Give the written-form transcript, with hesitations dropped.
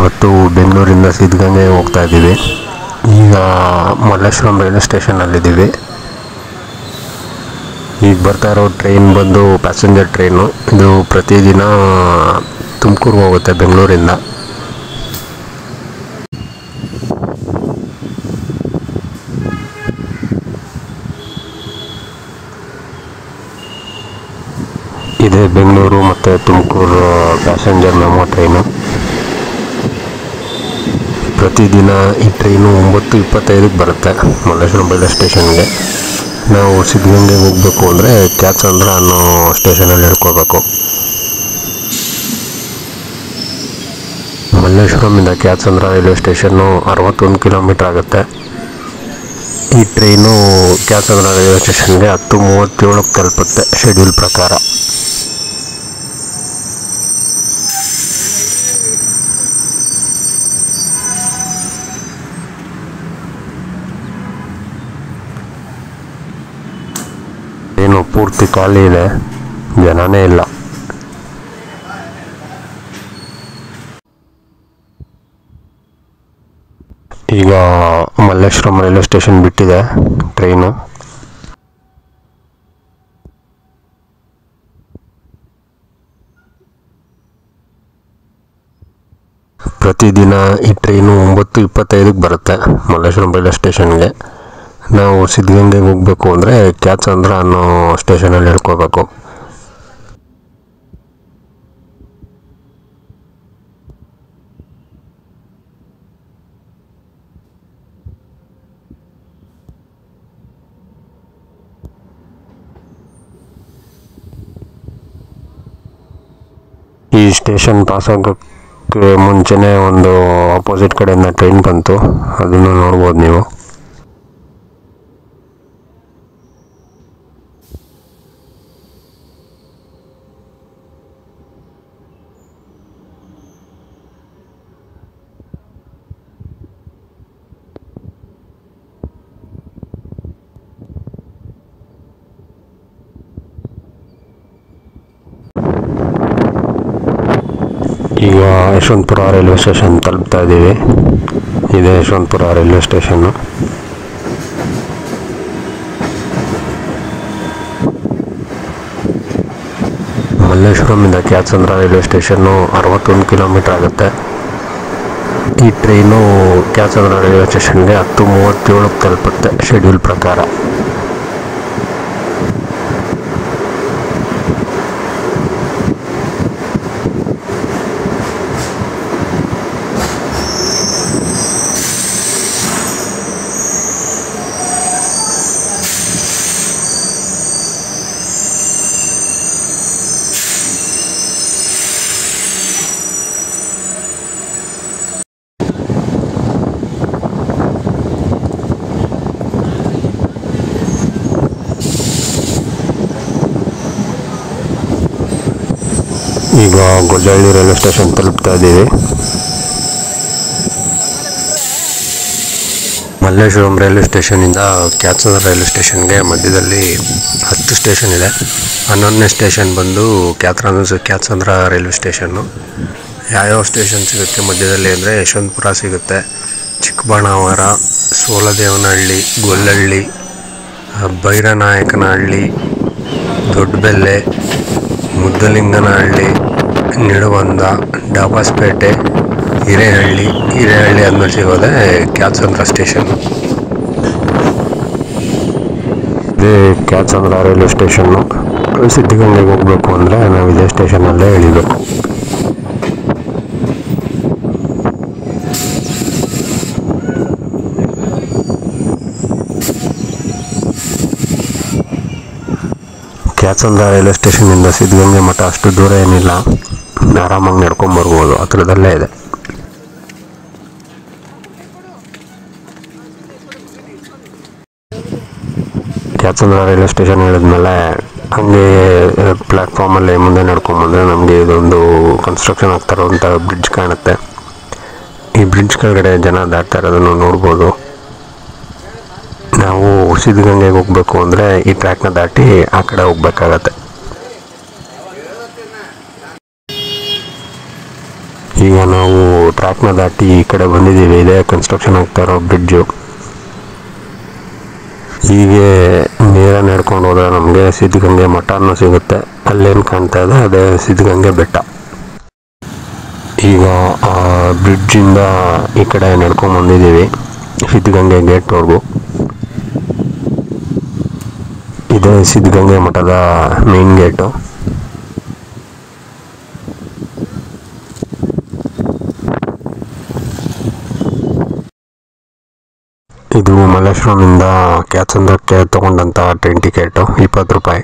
ಇವತ್ತು ಬೆಂಗಳೂರಿಂದ ಸಿದ್ಧಗಂಗೆ ಹೋಗ್ತಾ ಇದ್ದೀವಿ. ಈಗ ಮಲ್ಲೇಶ್ವರಂ ರೈಲ್ವೆ ಸ್ಟೇಷನಲ್ಲಿದ್ದೀವಿ. ಈಗ ಬರ್ತಾ ಇರೋ ಟ್ರೈನ್ ಬಂದು ಪ್ಯಾಸೆಂಜರ್ ಟ್ರೈನು. ಇದು ಪ್ರತಿದಿನ ತುಮಕೂರು ಹೋಗುತ್ತೆ ಬೆಂಗಳೂರಿಂದ. ಇದೇ ಬೆಂಗಳೂರು ಮತ್ತು ತುಮಕೂರು ಪ್ಯಾಸೆಂಜರ್ ಮೆಮೊ ಟ್ರೈನು. ಪ್ರತಿದಿನ ಈ ಟ್ರೈನು 9:25ಕ್ಕೆ ಬರುತ್ತೆ ಮಲ್ಲೇಶ್ವರಂ ರೈಲ್ವೆ ಸ್ಟೇಷನ್ಗೆ. ನಾವು ಸಿದ್ಧಗಂಗೆಗೆ ಹೋಗಬೇಕು ಅಂದರೆ ಕ್ಯಾತ್ಸಂದ್ರ ಅನ್ನೋ ಸ್ಟೇಷನಲ್ಲಿ ಇಳ್ಕೋಬೇಕು. ಮಲ್ಲೇಶ್ವರಮಿಂದ ಕ್ಯಾತ್ಸಂದ್ರ ರೈಲ್ವೆ ಸ್ಟೇಷನ್ನು 61 ಕಿಲೋಮೀಟ್ರ್ ಆಗುತ್ತೆ. ಈ ಟ್ರೈನು ಕ್ಯಾತ್ಸಂದ್ರ ರೈಲ್ವೆ ಸ್ಟೇಷನ್ಗೆ 10:37ಕ್ಕೆ ತಲುಪುತ್ತೆ ಶೆಡ್ಯೂಲ್ ಪ್ರಕಾರ. ಏನು ಪೂರ್ತಿ ಖಾಲಿ ಇದೆ, ಜನನೇ ಇಲ್ಲ. ಈಗ ಮಲ್ಲೇಶ್ವರಂ ರೈಲ್ವೆ ಸ್ಟೇಷನ್ ಬಿಟ್ಟಿದೆ ಟ್ರೈನು. ಪ್ರತಿದಿನ ಈ ಟ್ರೈನು 9:25ಕ್ಕೆ ಬರುತ್ತೆ ಮಲ್ಲೇಶ್ವರಂ ರೈಲ್ವೆ ಸ್ಟೇಷನ್ಗೆ. ನಾವು ಸಿದ್ಧಗಂಗೆಗೆ ಹೋಗಬೇಕು ಅಂದರೆ ಕ್ಯಾತ್ಸಂದ್ರ ಅನ್ನೋ ಸ್ಟೇಷನಲ್ಲಿ ಇಳ್ಕೋಬೇಕು. ಈ ಸ್ಟೇಷನ್ ಪಾಸ್ ಆಗೋಕ್ಕೆ ಮುಂಚೆನೇ ಒಂದು ಆಪೋಸಿಟ್ ಕಡೆಯಿಂದ ಟ್ರೈನ್ ಬಂತು, ಅದನ್ನು ನೋಡ್ಬೋದು ನೀವು. ಈಗ ಯಶವಂತಪುರ ರೈಲ್ವೆ ಸ್ಟೇಷನ್ ತಲುಪ್ತಾ ಇದ್ದೀವಿ. ಇದೇ ಯಶವಂತಪುರ ರೈಲ್ವೆ ಸ್ಟೇಷನ್ನು. ಮಲ್ಲೇಶ್ವರಮಿಂದ ಕ್ಯಾತ್ಸಂದ್ರ ರೈಲ್ವೆ ಸ್ಟೇಷನ್ನು 61 ಕಿಲೋಮೀಟ್ರ್ ಆಗುತ್ತೆ. ಈ ಟ್ರೈನು ಕ್ಯಾತ್ಸಂದ್ರ ರೈಲ್ವೆ ಸ್ಟೇಷನ್ಗೆ 10:37ಕ್ಕೆ ತಲುಪುತ್ತೆ ಶೆಡ್ಯೂಲ್ ಪ್ರಕಾರ. ಈಗ ಗೊಲ್ಲಹಳ್ಳಿ ರೈಲ್ವೆ ಸ್ಟೇಷನ್ ತಲುಪ್ತಾ ಇದ್ದೀವಿ. ಮಲ್ಲೇಶ್ವರಂ ರೈಲ್ವೆ ಸ್ಟೇಷನಿಂದ ಕ್ಯಾತ್ಸಂದ್ರ ರೈಲ್ವೆ ಸ್ಟೇಷನ್ಗೆ ಮಧ್ಯದಲ್ಲಿ 10 ಸ್ಟೇಷನ್ ಇದೆ. 11ನೇ ಸ್ಟೇಷನ್ ಬಂದು ಕ್ಯಾತ್ಸಂದ್ರ ರೈಲ್ವೆ ಸ್ಟೇಷನ್ನು. ಯಾವ್ಯಾವ ಸ್ಟೇಷನ್ ಸಿಗುತ್ತೆ ಮಧ್ಯದಲ್ಲಿ ಅಂದರೆ ಯಶವಂತಪುರ ಸಿಗುತ್ತೆ, ಚಿಕ್ಕಬಾಣಾವರ, ಸೋಲದೇವನಹಳ್ಳಿ, ಗೊಲ್ಲಹಳ್ಳಿ, ಭೈರನಾಯಕನಹಳ್ಳಿ, ದೊಡ್ಡಬೆಲ್ಲೆ, ಮುದ್ದಲಿಂಗನಹಳ್ಳಿ, ನಿಡವಂದ, ಡಾಬಾಸ್ಪೇಟೆ, ಹಿರೇಹಳ್ಳಿ ಆದಮೇಲೆ ಸಿಗೋದೆ ಕ್ಯಾತ್ಸಂದ್ರ ಸ್ಟೇಷನ್ನು. ಇದೇ ಕ್ಯಾತ್ಸಂದ್ರ ರೈಲ್ವೆ ಸ್ಟೇಷನ್ನು. ಸಿದ್ಧಗಂಗೆಗೆ ಹೋಗಬೇಕು ಅಂದರೆ ನಾವು ಇದೇ ಸ್ಟೇಷನಲ್ಲೇ ಇಳಿಬೇಕು. ಕ್ಯಾತ್ಸಂದ್ರ ರೈಲ್ವೆ ಸ್ಟೇಷನಿಂದ ಸಿದ್ಧಗಂಗೆ ಮಠ ಅಷ್ಟು ದೂರ ಏನಿಲ್ಲ, ಆರಾಮಾಗಿ ನಡ್ಕೊಂಬರ್ಬೋದು, ಹತ್ರದಲ್ಲೇ ಇದೆ. ಕ್ಯಾತ್ಸಂದ್ರ ರೈಲ್ವೆ ಸ್ಟೇಷನ್ ಹೇಳಿದ್ಮೇಲೆ ಹಾಗೆ ಪ್ಲ್ಯಾಟ್ಫಾರ್ಮಲ್ಲಿ ಮುಂದೆ ನಡ್ಕೊಂಬಂದರೆ ನಮಗೆ ಇದೊಂದು ಕನ್ಸ್ಟ್ರಕ್ಷನ್ ಆಗ್ತಾ ಇರೋಂಥ ಬ್ರಿಡ್ಜ್ ಕಾಣುತ್ತೆ. ಈ ಬ್ರಿಡ್ಜ್ ಕೆಳಗಡೆ ಜನ ದಾಟ್ತಾ ಇರೋದನ್ನು ನೋಡ್ಬೋದು. ನಾವು ಸಿದ್ಧಗಂಗೆಗೆ ಹೋಗಬೇಕು ಅಂದರೆ ಈ ಟ್ರ್ಯಾಕ್ನ ದಾಟಿ ಆ ಕಡೆ ಹೋಗ್ಬೇಕಾಗತ್ತೆ. ಈಗ ನಾವು ಟ್ರ್ಯಾಕ್ನ ದಾಟಿ ಈ ಕಡೆ ಬಂದಿದ್ದೀವಿ. ಇದೇ ಕನ್ಸ್ಟ್ರಕ್ಷನ್ ಆಗ್ತಾ ಇರೋ ಬ್ರಿಡ್ಜು. ಹೀಗೆ ನೇರ ನಡ್ಕೊಂಡು ಹೋದರೆ ನಮಗೆ ಸಿದ್ಧಗಂಗೆ ಮಠ ಅನ್ನೋ ಸಿಗುತ್ತೆ. ಅಲ್ಲೇನು ಕಾಣ್ತಾ ಇದೆ ಅದೇ ಸಿದ್ಧಗಂಗೆ ಬೆಟ್ಟ. ಈಗ ಆ ಬ್ರಿಡ್ಜಿಂದ ಈ ಕಡೆ ನಡ್ಕೊಂಡು ಬಂದಿದ್ದೀವಿ ಸಿದ್ಧಗಂಗೆ ಗೇಟ್ವರೆಗೂ. ಇದೇ ಸಿದ್ಧಗಂಗೆ ಮಠದ ಮೇನ್ ಗೇಟು. ಇದು ಮಲ್ಲೇಶ್ವರಮಿಂದ ಕ್ಯಾತ್ಸಂದ್ರಕ್ಕೆ ತೊಗೊಂಡಂಥ ಟ್ರೈನ್ ಟಿಕೆಟು 20 ರೂಪಾಯಿ.